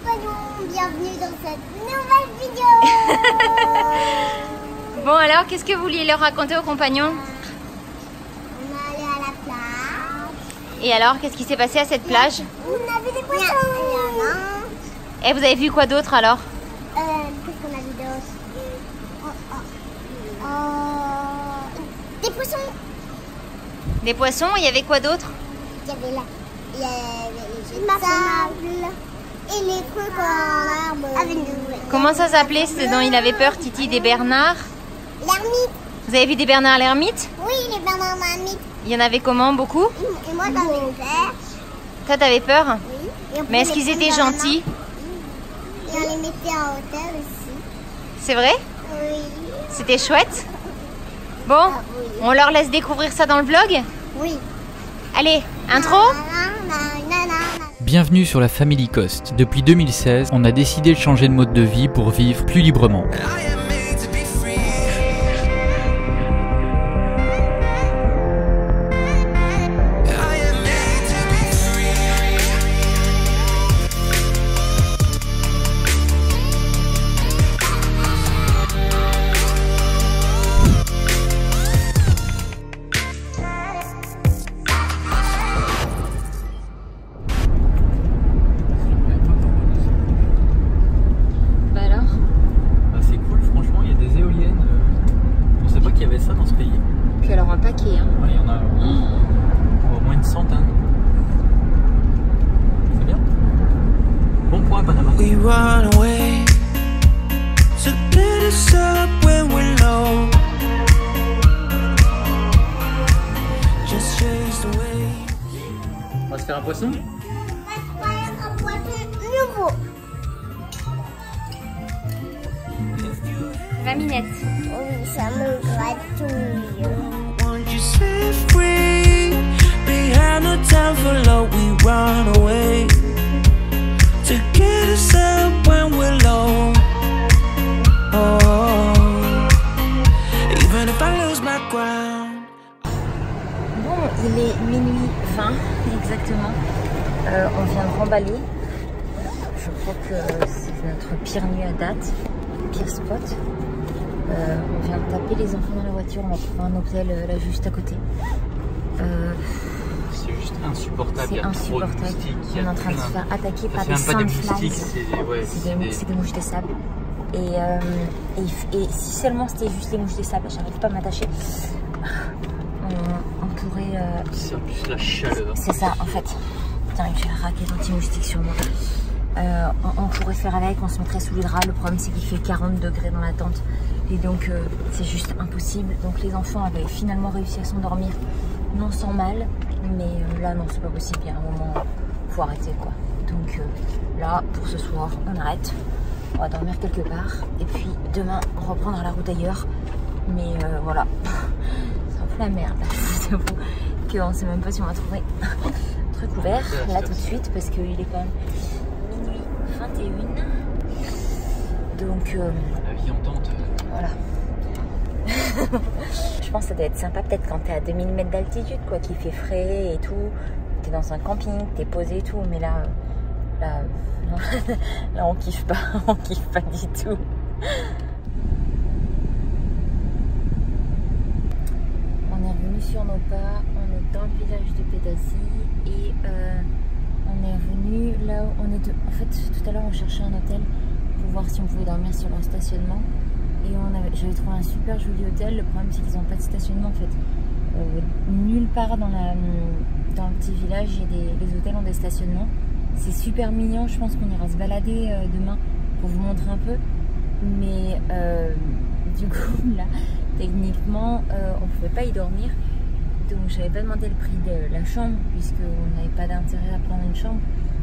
compagnons, bienvenue dans cette nouvelle vidéo. Bon alors, qu'est-ce que vous vouliez leur raconter aux compagnons? On est allé à la plage. Et alors, qu'est-ce qui s'est passé à cette plage? On a vu des poissons. Et vous avez vu quoi d'autre alors? Qu'est-ce qu'on a vu d'autre? Des poissons. Des poissons, il y avait quoi d'autre? Il y avait les jeux de sable et les trucs en arbre. Comment ça s'appelait ce dont il avait peur, Titi? Des bernards? L'ermite. Vous avez vu des bernards l'ermite? Oui, les bernards l'ermite. Il y en avait comment? Beaucoup? Et moi, j'en ai peur. Toi, t'avais peur? Oui. Et on Mais est-ce pouvait qu'ils les étaient prendre dans la gentils? main. Et on les mettait en hauteur aussi. C'est vrai? Oui. C'était chouette? Bon, Oui. on leur laisse découvrir ça dans le vlog? Oui. Allez, intro? Bienvenue sur la Family Coast. Depuis 2016, on a décidé de changer de mode de vie pour vivre plus librement. Ça dans ce pays. Puis alors un paquet, hein. Ouais, il y en a au moins une centaine. C'est bien. Bon point, Panama. We run away, so get us up when we're low. Just chase the way. On va se faire un poisson. Un poisson nouveau. La minette. Oui, ça me gratouille. Won't you set free? Behind the town for love, we run away to get us up when we're low. Oh, even if I lose my ground. Bon, il est minuit 20 exactement. On vient de remballer. Je crois que c'est notre pire nuit à date, pire spot. On vient de taper les enfants dans la voiture, on va trouver un hôtel là juste à côté. C'est juste insupportable. C'est insupportable. On est en train de se faire attaquer par des sandflies. C'est des mouches de sable. Et si seulement c'était juste les mouches de sable, j'arrive pas à m'attacher. On pourrait. C'est en plus la chaleur. C'est ça en fait. Putain, j'ai la raquette anti-moustique sur moi. On pourrait faire avec, on se mettrait sous les draps. Le problème c'est qu'il fait 40 degrés dans la tente. Et donc c'est juste impossible. Donc les enfants avaient finalement réussi à s'endormir, non sans mal. Mais là non, c'est pas possible. Il y a un moment, faut arrêter quoi. Donc là, pour ce soir, on arrête. On va dormir quelque part. Et puis demain, on reprendra la route ailleurs. Mais voilà, c'est un peu la merde. Je vous avoue qu'on ne sait même pas si on va trouver un truc ouvert là tout de suite. Parce qu'il est quand même minuit 21. Donc la vie en tente. Voilà. Je pense que ça doit être sympa peut-être quand t'es à 2000 mètres d'altitude quoi, qu'il fait frais et tout. T'es dans un camping, t'es posé et tout, mais là on kiffe pas, on kiffe pas du tout. On est revenu sur nos pas, on est dans le village de Pédasie et on est revenu là où on est. En fait, tout à l'heure on cherchait un hôtel pour voir si on pouvait dormir sur leur stationnement. Et j'avais trouvé un super joli hôtel. Le problème c'est qu'ils n'ont pas de stationnement en fait. Nulle part dans le petit village, les hôtels ont des stationnements. C'est super mignon, je pense qu'on ira se balader demain pour vous montrer un peu. Mais du coup là, techniquement, on ne pouvait pas y dormir. Donc j'avais pas demandé le prix de la chambre puisqu'on n'avait pas d'intérêt à prendre une chambre.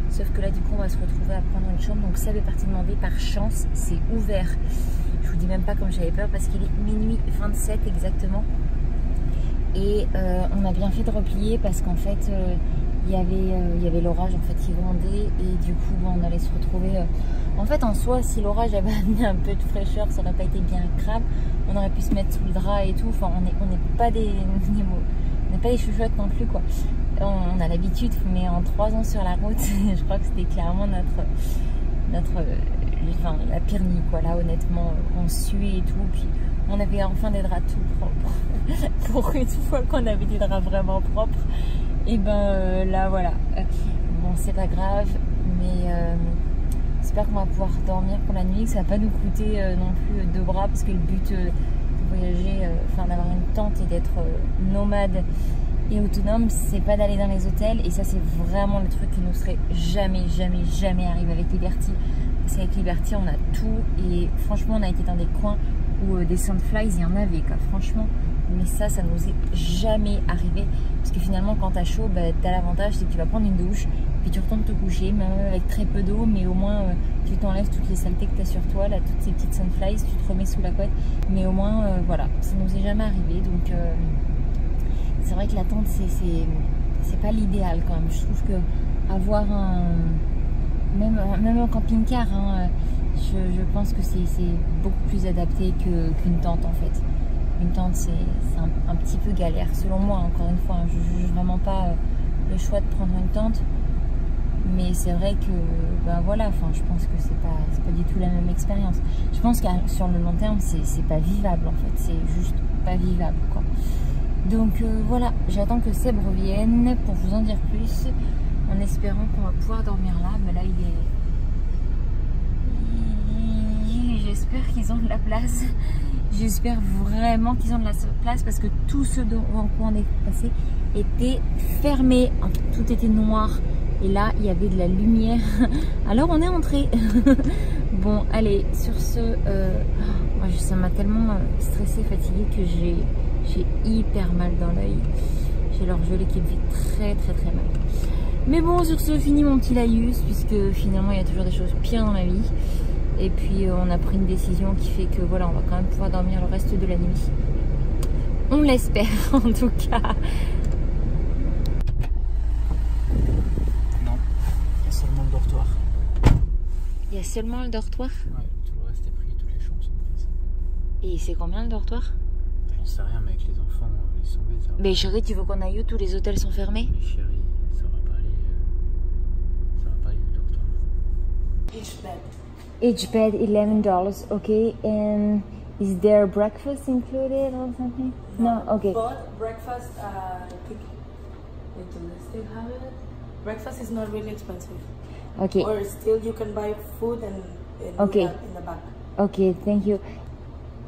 Sauf que là du coup on va se retrouver à prendre une chambre. Donc ça fait partie demandée par chance, c'est ouvert. Je vous dis même pas comme j'avais peur parce qu'il est minuit 27 exactement. Et on a bien fait de replier parce qu'en fait il y avait l'orage en fait qui grondait et du coup bon, on allait se retrouver en fait en soi si l'orage avait amené un peu de fraîcheur ça n'aurait pas été bien grave, on aurait pu se mettre sous le drap et tout, enfin on n'est pas des chouchouettes non plus quoi. On a l'habitude, mais en 3 ans sur la route je crois que c'était clairement enfin, la pire nuit quoi. Là honnêtement on suait et tout, puis on avait enfin des draps tout propres. Pour une fois qu'on avait des draps vraiment propres, et ben là voilà. Bon c'est pas grave, mais j'espère qu'on va pouvoir dormir pour la nuit, que ça va pas nous coûter non plus 2 bras, parce que le but de voyager, enfin d'avoir une tente et d'être nomade et autonome, c'est pas d'aller dans les hôtels, et ça c'est vraiment le truc qui nous serait jamais arrivé avec Liberty. Parce qu'avec Liberty on a tout, et franchement on a été dans des coins où des Sandflies il y en avait quoi, franchement, mais ça nous est jamais arrivé, parce que finalement quand t'as chaud, bah, t'as l'avantage c'est que tu vas prendre une douche, puis tu retournes te coucher, même avec très peu d'eau, mais au moins tu t'enlèves toutes les saletés que t'as sur toi, là, toutes ces petites Sandflies, tu te remets sous la couette, mais au moins voilà, ça nous est jamais arrivé, donc c'est vrai que la tente c'est pas l'idéal quand même. Je trouve que avoir même un camping-car, hein, je pense que c'est beaucoup plus adapté qu'une tente en fait. Une tente c'est un petit peu galère selon moi, encore une fois, hein, je juge vraiment pas le choix de prendre une tente, mais c'est vrai que ben voilà, enfin je pense que c'est pas du tout la même expérience. Je pense que sur le long terme c'est pas vivable en fait, c'est juste pas vivable quoi. Donc voilà, j'attends que Seb revienne pour vous en dire plus, en espérant qu'on va pouvoir dormir là. Mais là j'espère qu'ils ont de la place. J'espère vraiment qu'ils ont de la place, parce que tout ce dans quoi on est passé était fermé, tout était noir, et là il y avait de la lumière. Alors on est entré. Bon allez, sur ce moi, ça m'a tellement stressée, fatiguée, que j'ai hyper mal dans l'œil. J'ai l'orgelet qui me fait très mal. Mais bon, sur ce, fini mon petit laïus, puisque finalement il y a toujours des choses pires dans la vie. Et puis on a pris une décision qui fait que voilà, on va quand même pouvoir dormir le reste de la nuit. On l'espère en tout cas. Non, il y a seulement le dortoir. Il y a seulement le dortoir? Ouais, tout le reste est pris, toutes les chambres sont prises. Et c'est combien le dortoir? J'en sais rien, mais avec les enfants, ils sont bêtes. Ça va. Mais chérie, tu veux qu'on aille où? Tous les hôtels sont fermés? Mais chérie, ça va pas aller. Ça va pas aller le dortoir. Each bed. Each bed $11, okay. And is there breakfast included or something? No, okay. But breakfast, I think they still have it. Breakfast is not really expensive. Okay. Or still you can buy food and Okay. in the back. Okay, thank you.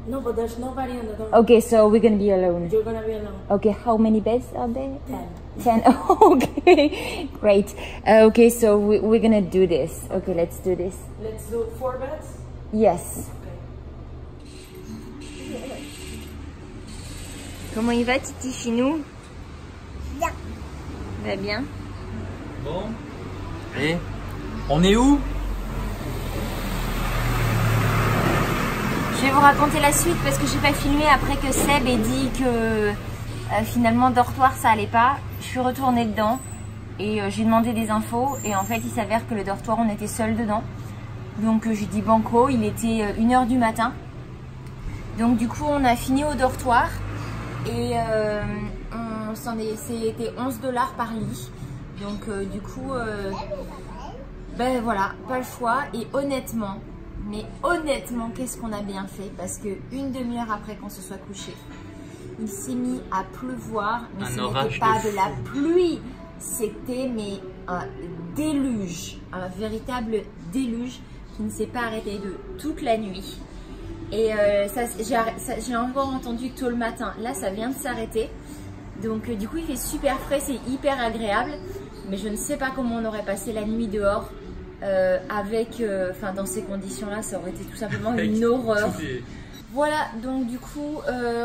No, but there's nobody on the door. Okay, so we're gonna be alone. You're gonna be alone. Okay, how many beds are there? 10. 10. Okay, great. Okay, so we're gonna do this. Okay, let's do this. Let's do 4 beds. Yes. Okay. Comment il va, Titi, chez nous? Bien. Va bien. Bon. Et on est où? Je vais vous raconter la suite parce que j'ai pas filmé après que Seb ait dit que finalement dortoir ça allait pas. Je suis retournée dedans et j'ai demandé des infos, et en fait il s'avère que le dortoir on était seul dedans. Donc j'ai dit banco, il était 1h du matin. Donc du coup on a fini au dortoir et c'était $11 par lit. Donc du coup ben voilà, pas le choix. Et honnêtement, qu'est-ce qu'on a bien fait, parce que une demi-heure après qu'on se soit couché, il s'est mis à pleuvoir, mais ce n'était pas de la pluie, c'était mais un déluge, un véritable déluge qui ne s'est pas arrêté de toute la nuit. Et j'ai encore entendu tôt le matin. Là, ça vient de s'arrêter. Donc du coup, il fait super frais, c'est hyper agréable. Mais je ne sais pas comment on aurait passé la nuit dehors. Dans ces conditions-là, ça aurait été tout simplement une horreur. Voilà, donc du coup,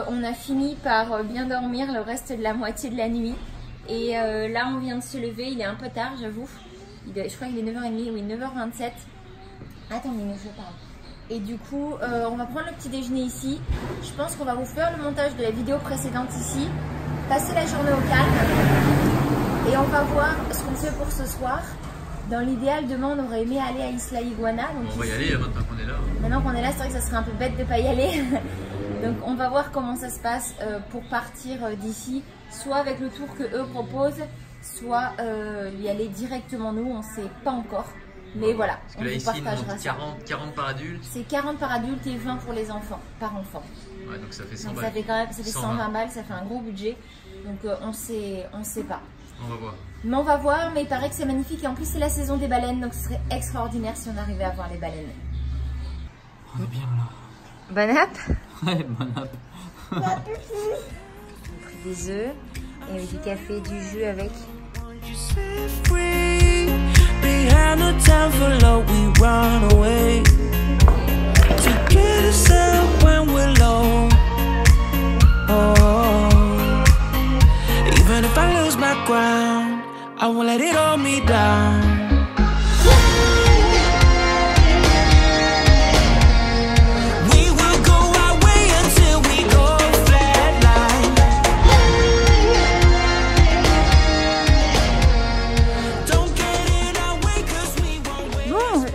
on a fini par bien dormir le reste de la moitié de la nuit. Et là, on vient de se lever, il est un peu tard, j'avoue. Je crois qu'il est 9h30, oui, 9h27. Attendez, je parle. Et du coup, on va prendre le petit déjeuner ici. Je pense qu'on va vous faire le montage de la vidéo précédente ici. Passer la journée au calme. Et on va voir ce qu'on fait pour ce soir. Dans l'idéal, demain, on aurait aimé aller à Isla Iguana. Donc on va y aller maintenant qu'on est là. Maintenant qu'on est là, c'est vrai que ça serait un peu bête de ne pas y aller. Donc on va voir comment ça se passe pour partir d'ici. Soit avec le tour que eux proposent, soit y aller directement nous, on ne sait pas encore. Mais voilà, Parce que là, ici, ils demandent 40 par adulte. C'est 40 par adulte et 20 pour les enfants, par enfant. Ouais, donc ça fait 100 donc balles. ça fait quand même 120 balles, ça fait un gros budget. Donc on sait pas. On va voir. Mais on va voir, mais il paraît que c'est magnifique. Et en plus, c'est la saison des baleines, donc ce serait extraordinaire si on arrivait à voir les baleines. On est bien là. Bon app. Ouais, bon app. On a pris des œufs et du café, du jus avec. Behind the town for love, we run away to get us up when we're low. Oh, even if I lose my ground, I won't let it hold me down. We will go our way until we go flatline. Don't get in our way 'cause we won't wait. Bon,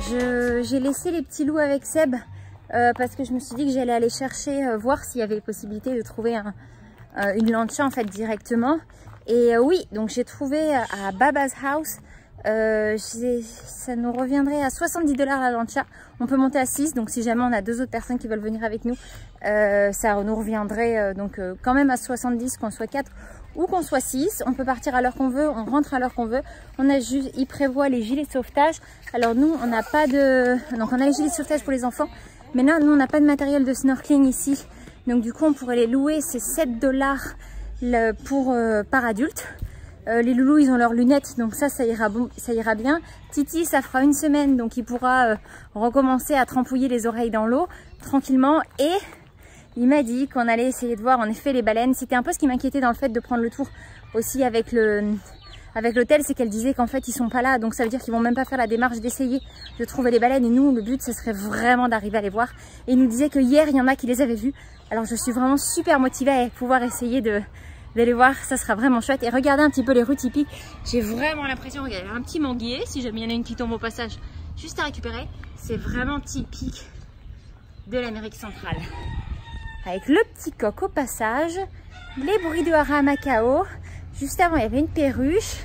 j'ai laissé les petits loups avec Seb parce que je me suis dit que j'allais aller chercher, voir s'il y avait possibilité de trouver une lancha en fait directement. Et oui, donc j'ai trouvé à Baba's House, ça nous reviendrait à 70 $ la lancha. On peut monter à 6, donc si jamais on a 2 autres personnes qui veulent venir avec nous, ça nous reviendrait donc quand même à 70, qu'on soit 4 ou qu'on soit 6. On peut partir à l'heure qu'on veut, on rentre à l'heure qu'on veut. On a juste, ils prévoient les gilets de sauvetage. Alors nous, on n'a pas de, donc on a les gilets de sauvetage pour les enfants, mais là, nous, on n'a pas de matériel de snorkeling ici. Donc du coup, on pourrait les louer, c'est 7 $ par adulte. Les loulous, ils ont leurs lunettes, donc ça ira bien. Titi, ça fera 1 semaine, donc il pourra recommencer à trempouiller les oreilles dans l'eau tranquillement. Et il m'a dit qu'on allait essayer de voir en effet les baleines. C'était un peu ce qui m'inquiétait dans le fait de prendre le tour aussi avec l'hôtel, c'est qu'elle disait qu'en fait ils sont pas là, donc ça veut dire qu'ils vont même pas faire la démarche d'essayer de trouver les baleines. Et nous, le but, ce serait vraiment d'arriver à les voir. Et il nous disait que hier, il y en a qui les avaient vues. Alors je suis vraiment super motivée à pouvoir essayer d'aller voir, ça sera vraiment chouette. Et regardez un petit peu les rues typiques. J'ai vraiment l'impression, regardez, un petit manguier, si jamais il y en a une qui tombe au passage, juste à récupérer. C'est vraiment typique de l'Amérique centrale. Avec le petit coq au passage, les bruits de haras à Macao. Juste avant, il y avait une perruche.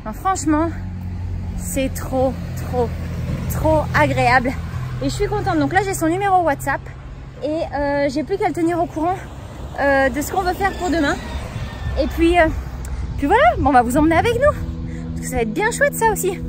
Non, franchement, c'est trop agréable. Et je suis contente. Donc là, j'ai son numéro WhatsApp. Et j'ai plus qu'à le tenir au courant de ce qu'on veut faire pour demain. Et puis voilà, bon, on va vous emmener avec nous. Parce que ça va être bien chouette ça aussi.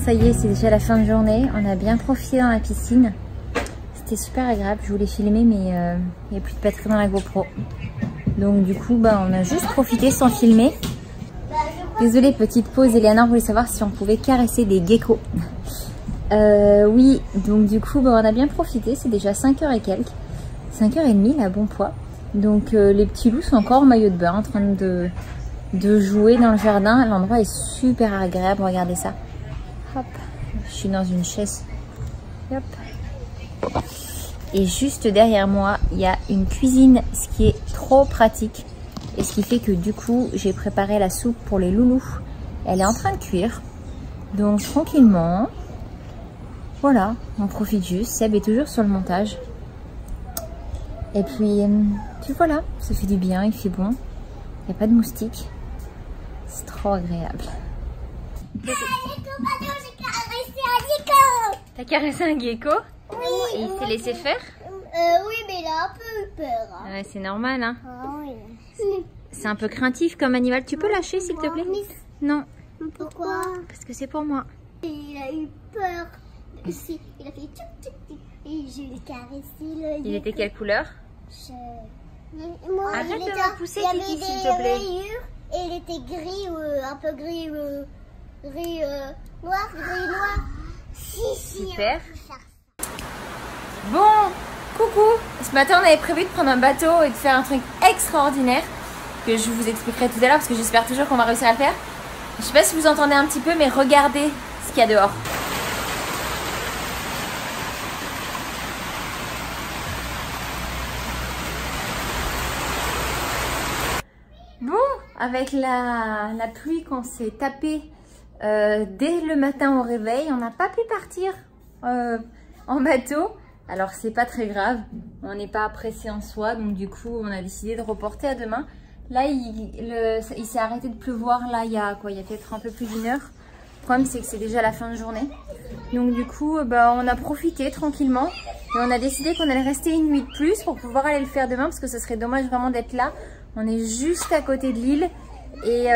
Ça y est, c'est déjà la fin de journée. On a bien profité dans la piscine. C'était super agréable. Je voulais filmer, mais il n'y a plus de batterie dans la GoPro. Donc du coup, on a juste profité sans filmer. Désolée, petite pause. Eleanor voulait savoir si on pouvait caresser des geckos. Oui, donc du coup, on a bien profité. C'est déjà 5h et quelques. 5h30, là, bon poids. Donc les petits loups sont encore en maillot de bain, en train de jouer dans le jardin. L'endroit est super agréable. Regardez ça. Hop, je suis dans une chaise. Hop. Et juste derrière moi, il y a une cuisine, ce qui est trop pratique. Et ce qui fait que du coup, j'ai préparé la soupe pour les loulous. Elle est en train de cuire. Donc tranquillement. Voilà, on profite juste. Seb est toujours sur le montage. Et puis voilà, ça fait du bien, il fait bon. Il n'y a pas de moustiques. C'est trop agréable. J'ai caressé un gecko. T'as caressé un gecko? Oui. Et il s'est laissé faire? Oui, mais il a un peu eu peur. Hein. Ouais, c'est normal, hein. Ah, oui. C'est un peu craintif comme animal. Tu peux lâcher, s'il te plaît? Non. Pourquoi? Parce que c'est pour moi. Il a eu peur. Il a fait tchouk tchouk tchouk. Et je l'ai caressé. Il était quelle couleur? Moi, arrête de me pousser, Kiki, s'il te plaît. Rayures, et il était gris, un peu gris, noir, gris noir. Si, super. Bon, Coucou! Ce matin on avait prévu de prendre un bateau et de faire un truc extraordinaire que je vous expliquerai tout à l'heure parce que j'espère toujours qu'on va réussir à le faire. Je sais pas si vous entendez un petit peu mais regardez ce qu'il y a dehors. Bon, avec la pluie qu'on s'est tapée dès le matin au réveil, on n'a pas pu partir en bateau. Alors c'est pas très grave, on n'est pas pressé en soi, donc du coup on a décidé de reporter à demain. Là il s'est arrêté de pleuvoir là il y a peut-être un peu plus d'1 heure. Le problème c'est que c'est déjà la fin de journée. Donc du coup on a profité tranquillement et on a décidé qu'on allait rester une nuit de plus pour pouvoir aller le faire demain parce que ce serait dommage vraiment d'être là. On est juste à côté de l'île et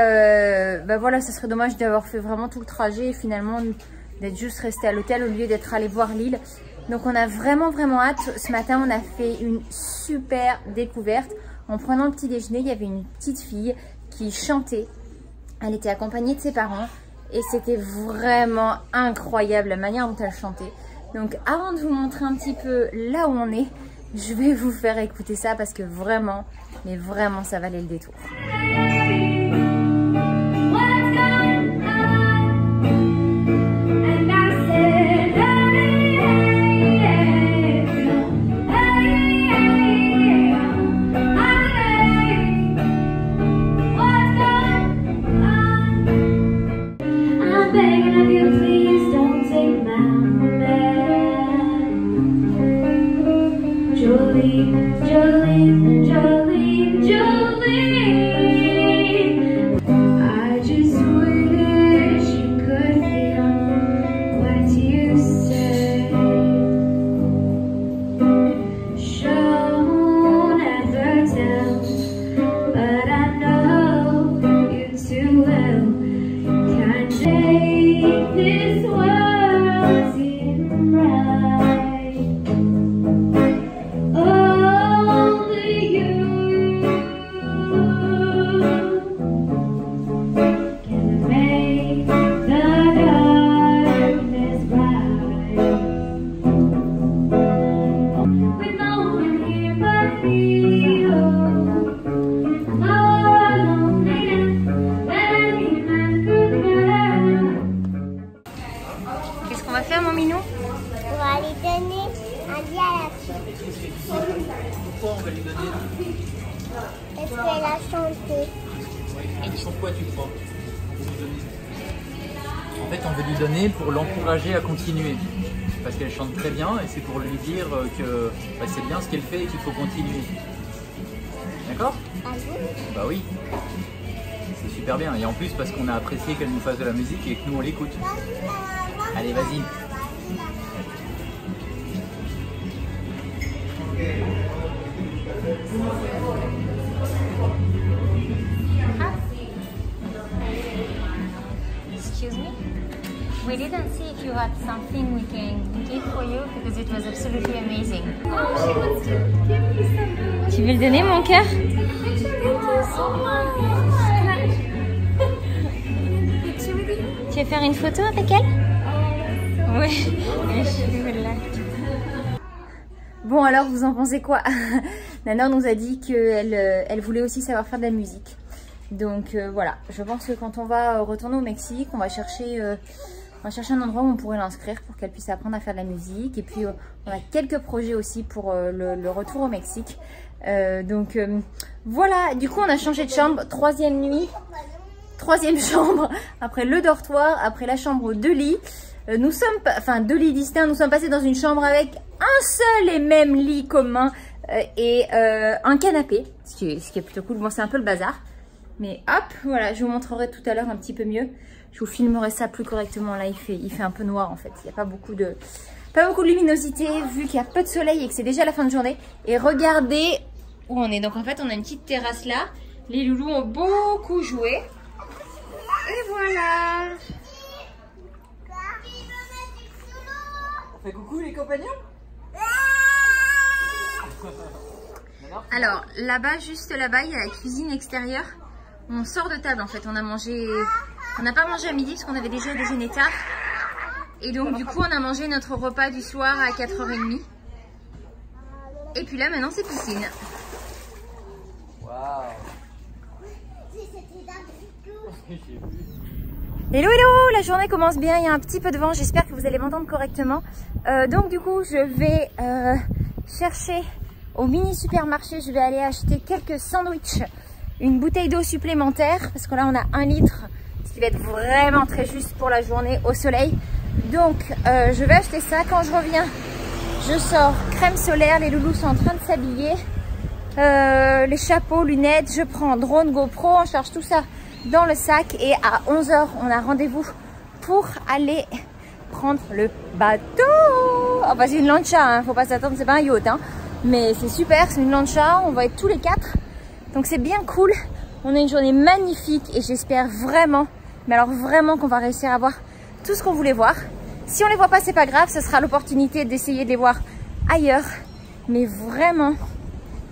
voilà, ce serait dommage d'avoir fait vraiment tout le trajet et finalement d'être juste resté à l'hôtel au lieu d'être allé voir l'île. Donc on a vraiment hâte. Ce matin on a fait une super découverte. En prenant le petit déjeuner, il y avait une petite fille qui chantait. Elle était accompagnée de ses parents et c'était vraiment incroyable la manière dont elle chantait. Donc avant de vous montrer un petit peu là où on est, je vais vous faire écouter ça parce que vraiment, mais vraiment ça valait le détour. Est-ce qu'elle a chanté? Et pourquoi tu crois? En fait, on veut lui donner pour l'encourager à continuer. Parce qu'elle chante très bien et c'est pour lui dire que c'est bien ce qu'elle fait et qu'il faut continuer. D'accord? Ah oui? Bah oui. C'est super bien. Et en plus, parce qu'on a apprécié qu'elle nous fasse de la musique et que nous on l'écoute. Allez, vas-y. Excuse me? We didn't see if you had something we can give for you because it was absolutely amazing. Oh, she wants to give me some. Tu veux le donner, mon cœur? Thank you so much. Picture with you? Tu veux faire une photo avec elle? Oui. Bon, alors vous en pensez quoi? Nana nous a dit qu'elle voulait aussi savoir faire de la musique. Donc voilà, je pense que quand on va retourner au Mexique, on va chercher un endroit où on pourrait l'inscrire pour qu'elle puisse apprendre à faire de la musique. Et puis on a quelques projets aussi pour le retour au Mexique. Donc voilà, du coup on a changé de chambre, troisième nuit, troisième chambre, après le dortoir, après la chambre de lit. Nous sommes, enfin 2 lits distincts, nous sommes passés dans une chambre avec un seul et même lit commun et un canapé, ce qui est plutôt cool. Bon, c'est un peu le bazar, mais hop, voilà, je vous montrerai tout à l'heure un petit peu mieux. Je vous filmerai ça plus correctement. Là, il fait un peu noir en fait. Il n'y a pas beaucoup de luminosité vu qu'il y a peu de soleil et que c'est déjà la fin de journée. Et regardez où on est. Donc en fait, on a une petite terrasse là. Les loulous ont beaucoup joué. Et voilà. On fait coucou les compagnons. Alors là-bas, juste là-bas, il y a la cuisine extérieure. On sort de table en fait. On n'a pas mangé à midi parce qu'on avait déjà déjeuné tard. Et donc du coup, on a mangé notre repas du soir à 4h30. Et puis là, maintenant, c'est piscine. Waouh. Hello hello, la journée commence bien, il y a un petit peu de vent, j'espère que vous allez m'entendre correctement. Donc du coup je vais chercher au mini supermarché, je vais aller acheter quelques sandwichs, une bouteille d'eau supplémentaire, parce que là on a 1 litre, ce qui va être vraiment très juste pour la journée au soleil. Donc je vais acheter ça, quand je reviens je sors crème solaire, les loulous sont en train de s'habiller, les chapeaux, lunettes, je prends drone, GoPro, on charge tout ça dans le sac et à 11 h on a rendez-vous pour aller prendre le bateau. Enfin c'est une lancha, hein, faut pas s'attendre, c'est pas un yacht, hein, mais c'est super, c'est une lancha, on va être tous les 4, donc c'est bien cool. On a une journée magnifique et j'espère vraiment, mais alors vraiment qu'on va réussir à voir tout ce qu'on voulait voir. Si on les voit pas, c'est pas grave, ce sera l'opportunité d'essayer de les voir ailleurs, mais vraiment,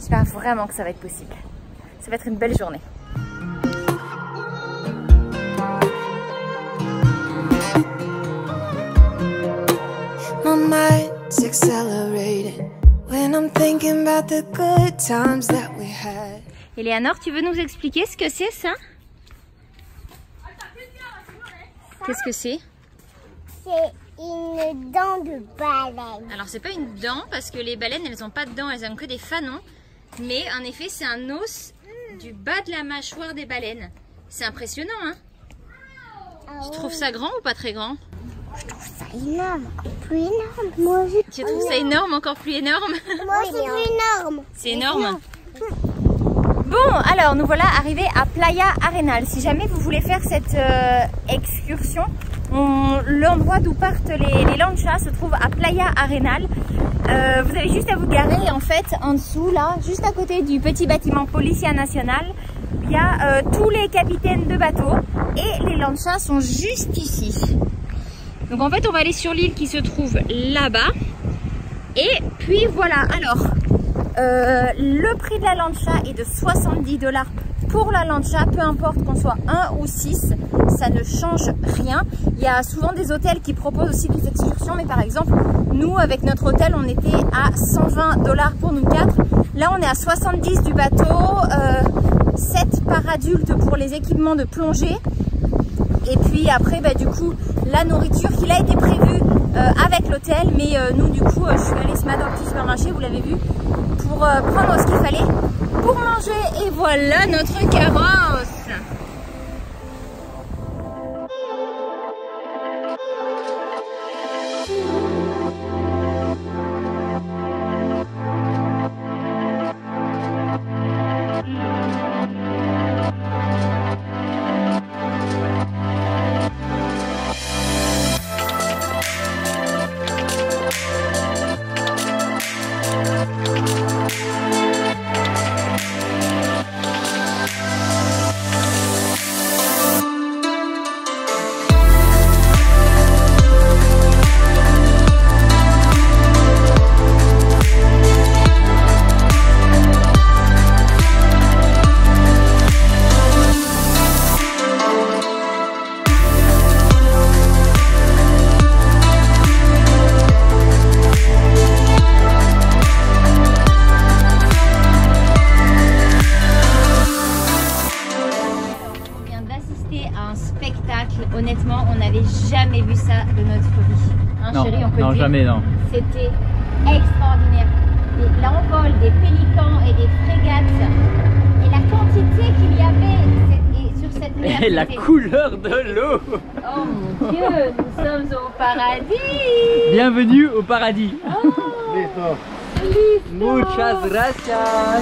j'espère vraiment que ça va être possible. Ça va être une belle journée. My mind's accelerating when I'm thinking about the good times that we had. Eleanor, tu veux nous expliquer ce que c'est ça? Qu'est-ce que c'est? C'est une dent de baleine. Alors c'est pas une dent parce que les baleines elles ont pas de dents, elles ont que des fanons. Mais en effet c'est un os du bas de la mâchoire des baleines. C'est impressionnant hein? Tu trouves ça grand ou pas très grand? Je trouve ça énorme, encore plus énorme. Moi aussi. Tu trouves ça énorme, encore plus énorme? Moi c'est plus énorme. C'est énorme. Bon, alors nous voilà arrivés à Playa Arenal. Si jamais vous voulez faire cette excursion, l'endroit d'où partent les lanchas se trouve à Playa Arenal. Vous avez juste à vous garer et en fait en dessous là, juste à côté du petit bâtiment Policia Nacional, il y a tous les capitaines de bateaux et les lanchas sont juste ici. Donc en fait on va aller sur l'île qui se trouve là-bas. Et puis voilà, alors le prix de la lancha est de 70 $ pour la lancha, peu importe qu'on soit 1 ou 6, ça ne change rien. Il y a souvent des hôtels qui proposent aussi des excursions, mais par exemple nous avec notre hôtel on était à 120 $ pour nous 4. Là on est à 70 du bateau, 7 par adulte pour les équipements de plongée. Et puis après bah, du coup la nourriture qui a été prévue avec l'hôtel, mais nous du coup je suis allée ce matin au petit supermarché, vous l'avez vu, pour prendre ce qu'il fallait pour manger. Et voilà notre carrosse. Honnêtement, on n'avait jamais vu ça de notre vie. Hein, non, chérie, on peut non, le dire. jamais, non. C'était extraordinaire. Et l'envol des pélicans et des frégates et la quantité qu'il y avait sur cette mer. Et la couleur de l'eau. Oh mon Dieu, nous sommes au paradis. Bienvenue au paradis. Oh, Listo. Muchas gracias.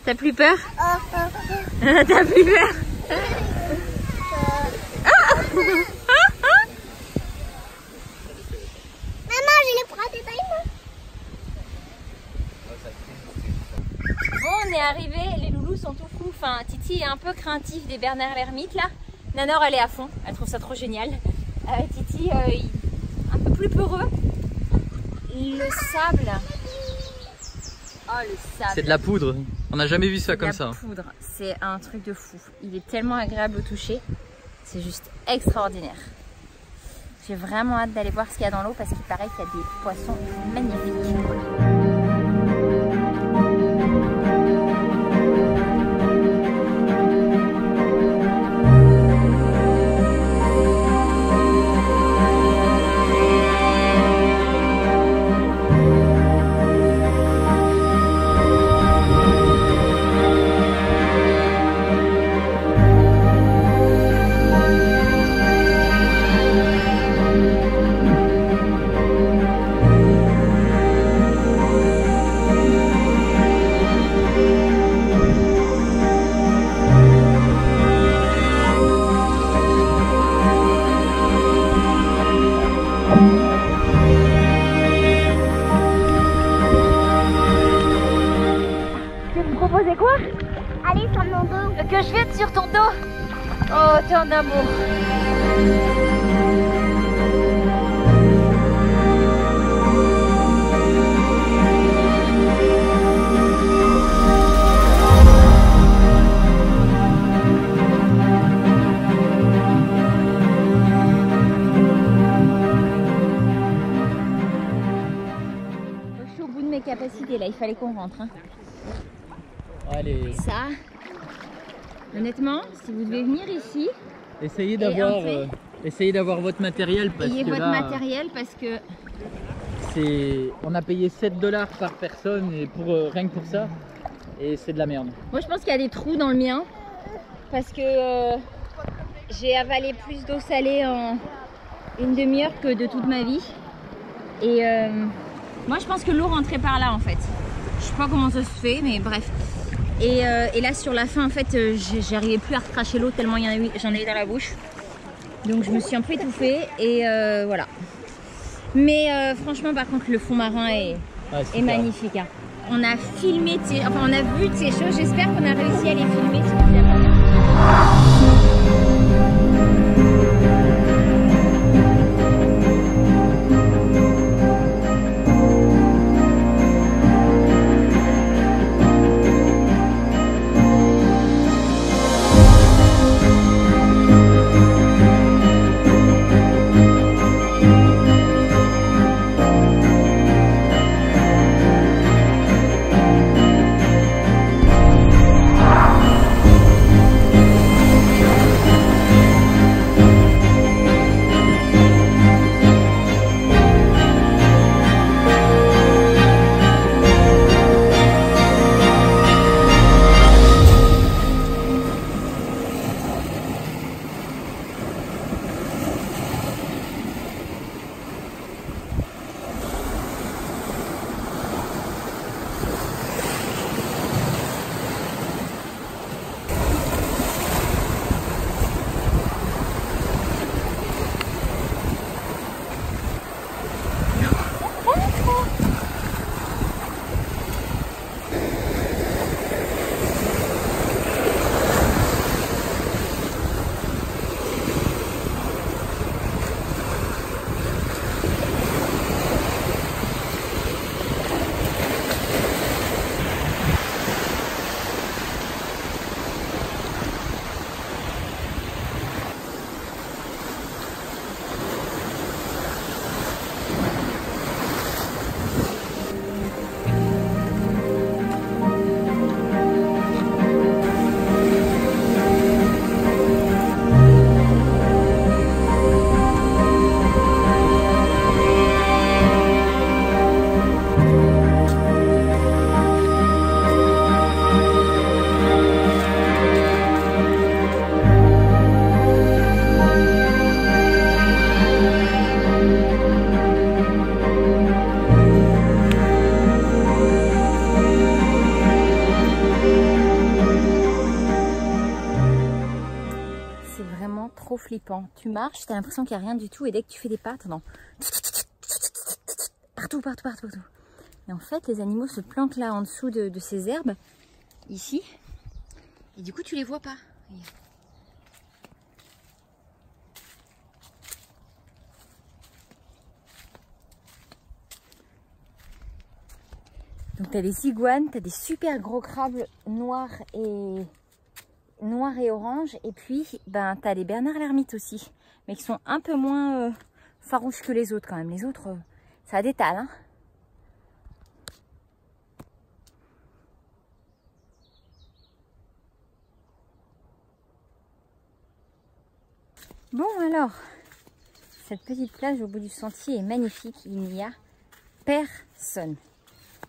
T'as plus peur? T'as plus peur? Maman, je l'ai pris à tes Bon, on est arrivé, enfin Titi est un peu craintif des Bernard l'ermite là. Nanor elle est à fond, elle trouve ça trop génial. Titi un peu plus peureux. Le sable. Oh le sable. C'est de la poudre, on n'a jamais vu ça comme ça. Poudre, c'est un truc de fou. Il est tellement agréable au toucher, c'est juste extraordinaire. J'ai vraiment hâte d'aller voir ce qu'il y a dans l'eau parce qu'il paraît qu'il y a des poissons magnifiques. Allez sur mon dos. Que je vienne sur ton dos. Oh, tant d'amour. Je suis au bout de mes capacités là, il fallait qu'on rentre. Hein. Allez. Ça, honnêtement, si vous devez venir ici, Essayez d'avoir votre matériel parce ayez que votre là, matériel parce que on a payé 7 $ par personne et rien que pour ça et c'est de la merde. moi je pense qu'il y a des trous dans le mien parce que j'ai avalé plus d'eau salée en une demi-heure que de toute ma vie et moi je pense que l'eau rentrait par là en fait. Je sais pas comment ça se fait mais bref. Et là sur la fin en fait j'arrivais plus à recracher l'eau tellement j'en ai eu dans la bouche. Donc je me suis un peu étouffée et voilà. Mais franchement par contre le fond marin est magnifique. Hein. On a filmé, enfin on a vu de ces choses, j'espère qu'on a réussi à les filmer suffisamment bien. Trop flippant. Tu marches, tu as l'impression qu'il n'y a rien du tout et dès que tu fais des pas, t'entends partout. Et en fait, les animaux se planquent là en dessous de ces herbes, ici. Et du coup, tu les vois pas. Regarde. Donc tu as des iguanes, tu as des super gros crabes noirs et orange. Et puis ben, tu as les Bernard l'ermite aussi. Mais qui sont un peu moins farouches que les autres quand même. Les autres, ça détale. Hein. Bon alors, cette petite plage au bout du sentier est magnifique. Il n'y a personne.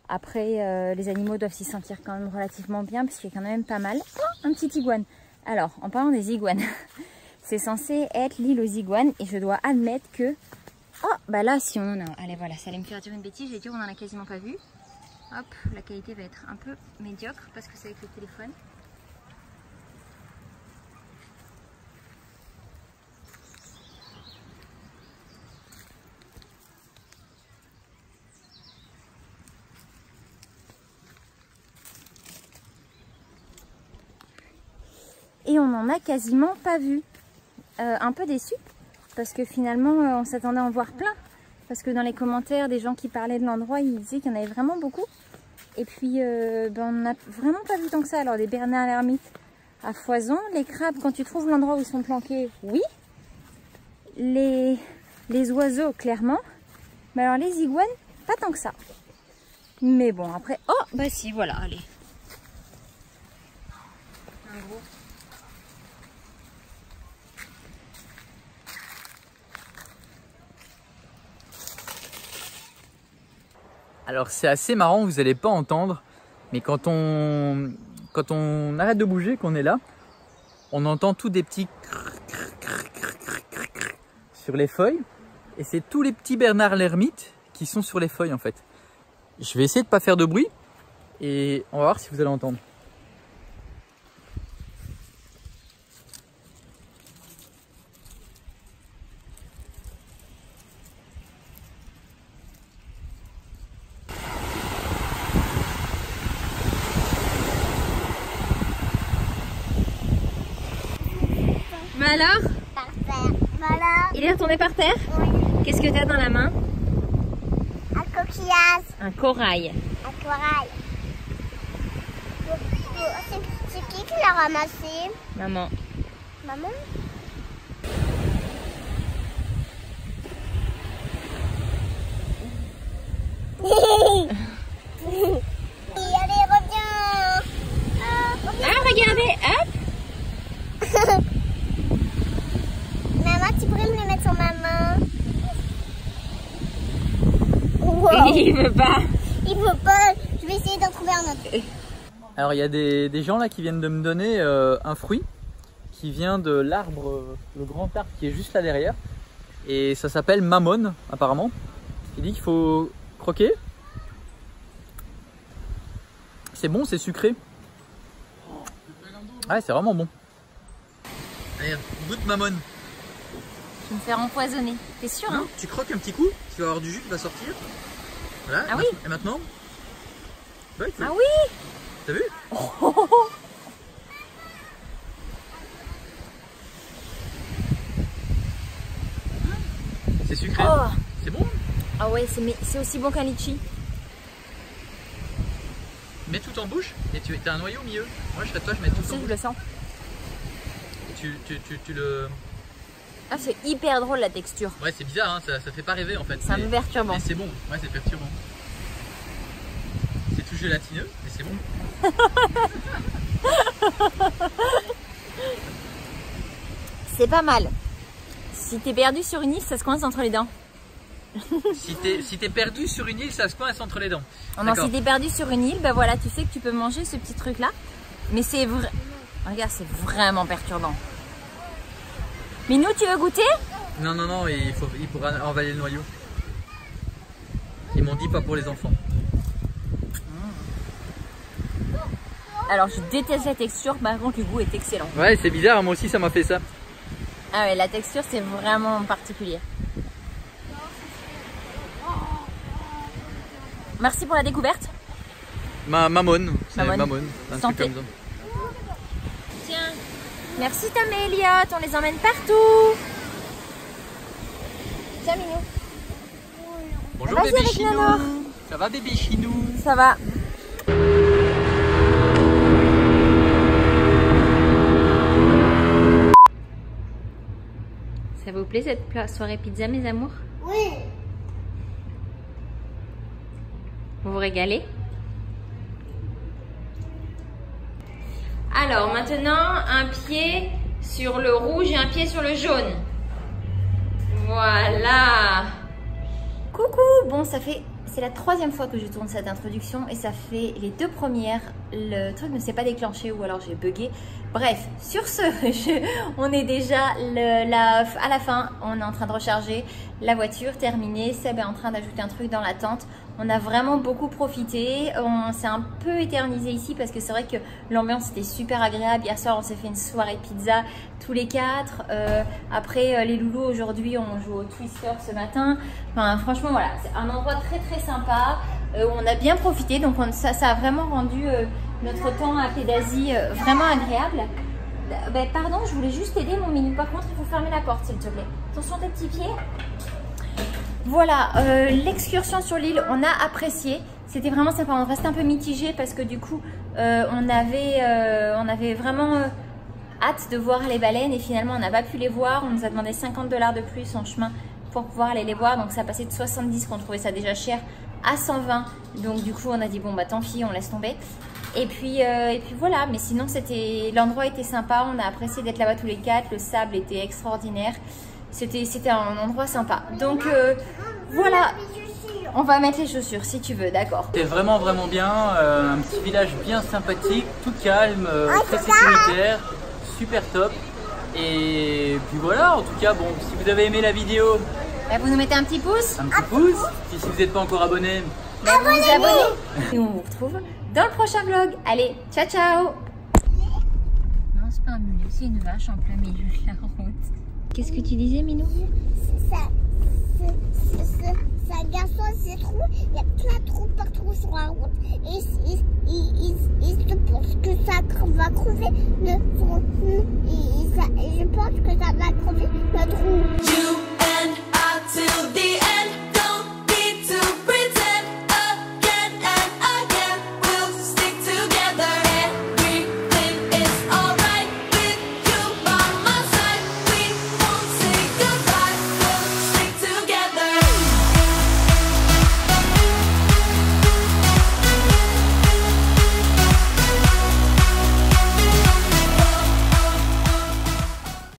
Après, les animaux doivent s'y sentir quand même relativement bien parce qu'il y a quand même pas mal. Oh, un petit iguane. Alors, en parlant des iguanes, c'est censé être l'île aux iguanes et je dois admettre que... Oh, bah là, si on a... Allez, voilà, ça allait me faire dire une bêtise. J'ai dit on en a quasiment pas vu. Hop, la qualité va être un peu médiocre parce que c'est avec le téléphone. Et on n'en a quasiment pas vu. Un peu déçu parce que finalement on s'attendait à en voir plein. Parce que dans les commentaires des gens qui parlaient de l'endroit, ils disaient qu'il y en avait vraiment beaucoup. Et puis ben, on n'a vraiment pas vu tant que ça. Alors des Bernard l'ermite à foison, les crabes quand tu trouves l'endroit où ils sont planqués, oui. Les oiseaux clairement. Mais alors les iguanes, pas tant que ça. Mais bon après, oh bah si voilà, allez. Un gros. Alors c'est assez marrant, vous n'allez pas entendre, mais quand on arrête de bouger, qu'on est là, on entend tous des petits sur les feuilles, et c'est tous les petits Bernard l'ermite qui sont sur les feuilles en fait. Je vais essayer de ne pas faire de bruit, et on va voir si vous allez entendre. Mais alors? Par terre. Voilà. Il est retourné par terre? Oui. Qu'est-ce que tu as dans la main? Un coquillage. Un corail. Un corail. C'est qui l'a ramassé? Maman. Maman? Allez, reviens. Ah, regardez, hop. Maman, tu pourrais me le mettre sur ma main? Wow. Il veut pas. Il veut pas. Je vais essayer d'en trouver un autre. Alors il y a des gens là qui viennent de me donner un fruit qui vient de l'arbre, le grand arbre qui est juste là derrière. Et ça s'appelle mamone apparemment. Il dit qu'il faut croquer. C'est bon, c'est sucré. Ouais, c'est vraiment bon. Allez, goûte mamone. Je vais me faire empoisonner. T'es sûr, hein? Tu croques un petit coup, tu vas avoir du jus qui va sortir. Voilà. Ah oui. Et maintenant ouais, Ah oui. T'as vu? C'est sucré. Oh. C'est bon? Ah ouais, c'est aussi bon qu'un litchi. Mets tout en bouche et tu as un noyau au milieu. Moi je serais toi, je mets tout Si, en je bouche. le sens. Et tu le... Ah, c'est hyper drôle la texture. Ouais, c'est bizarre, hein, ça fait pas rêver en fait. C'est un peu perturbant. Mais c'est bon, ouais, c'est perturbant. C'est tout gélatineux, mais c'est bon. C'est pas mal. Si t'es perdu sur une île, ça se coince entre les dents. Si t'es perdu sur une île, ça se coince entre les dents. Non, si t'es perdu sur une île, ben voilà, tu sais que tu peux manger ce petit truc là. Mais c'est vrai. Regarde, c'est vraiment perturbant. Minou, tu veux goûter? Non, non, non, il pourra avaler le noyau. Ils m'ont dit pas pour les enfants. Alors, je déteste la texture, par contre, le goût est excellent. Ouais, c'est bizarre, moi aussi ça m'a fait ça. Ah ouais, la texture, c'est vraiment particulier. Merci pour la découverte. Mamone, c'est Mamone. mamone, un truc Santé. comme ça. Merci Tom et Elliot, on les emmène partout. Tiens Minou. Bonjour bébé Chinou. Ça va bébé Chinou? Ça va. Ça vous plaît cette soirée pizza mes amours? Oui. Vous vous régalez? Alors maintenant, un pied sur le rouge et un pied sur le jaune. Voilà. Coucou. Bon, c'est la 3e fois que je tourne cette introduction et ça fait les 2 premières. Le truc ne s'est pas déclenché ou alors j'ai bugué. Bref, sur ce, on est déjà à la fin. On est en train de recharger la voiture, terminée. Seb est en train d'ajouter un truc dans la tente. On a vraiment beaucoup profité. On s'est un peu éternisé ici parce que c'est vrai que l'ambiance était super agréable. Hier soir, on s'est fait une soirée pizza tous les 4. Après, les loulous, aujourd'hui, on joue au Twister ce matin. Enfin, franchement, voilà, c'est un endroit très très sympa. On a bien profité. Donc, ça a vraiment rendu notre temps à Pédasie vraiment agréable. Ben, pardon, je voulais juste t'aider, mon Minou. Par contre, il faut fermer la porte, s'il te plaît. Attention tes petits pieds. Voilà, l'excursion sur l'île, on a apprécié. C'était vraiment sympa. On restait un peu mitigé parce que du coup, on avait vraiment hâte de voir les baleines et finalement, on n'a pas pu les voir. On nous a demandé 50 $ de plus en chemin pour pouvoir aller les voir. Donc, ça a passé de 70, qu'on trouvait ça déjà cher, à 120. Donc, du coup, on a dit, bon, bah tant pis, on laisse tomber. Et puis voilà, mais sinon, l'endroit était sympa. On a apprécié d'être là-bas tous les 4. Le sable était extraordinaire. C'était un endroit sympa. Donc voilà, on va mettre les chaussures si tu veux, d'accord. C'était vraiment bien, un petit village bien sympathique, tout calme, très sécuritaire, super top. Et puis voilà, en tout cas, bon, si vous avez aimé la vidéo, bah, vous nous mettez un petit pouce. Un petit pouce. Et si vous n'êtes pas encore abonné, bah, vous vous abonnez. Et on vous retrouve dans le prochain vlog. Allez, ciao ciao. Non, c'est pas un mulet, c'est une vache en plein milieu de la route. Qu'est-ce que tu disais, Minou? C'est un garçon, c'est trou. Il y a plein de trous partout sur la route. Et il se pense que ça va crever.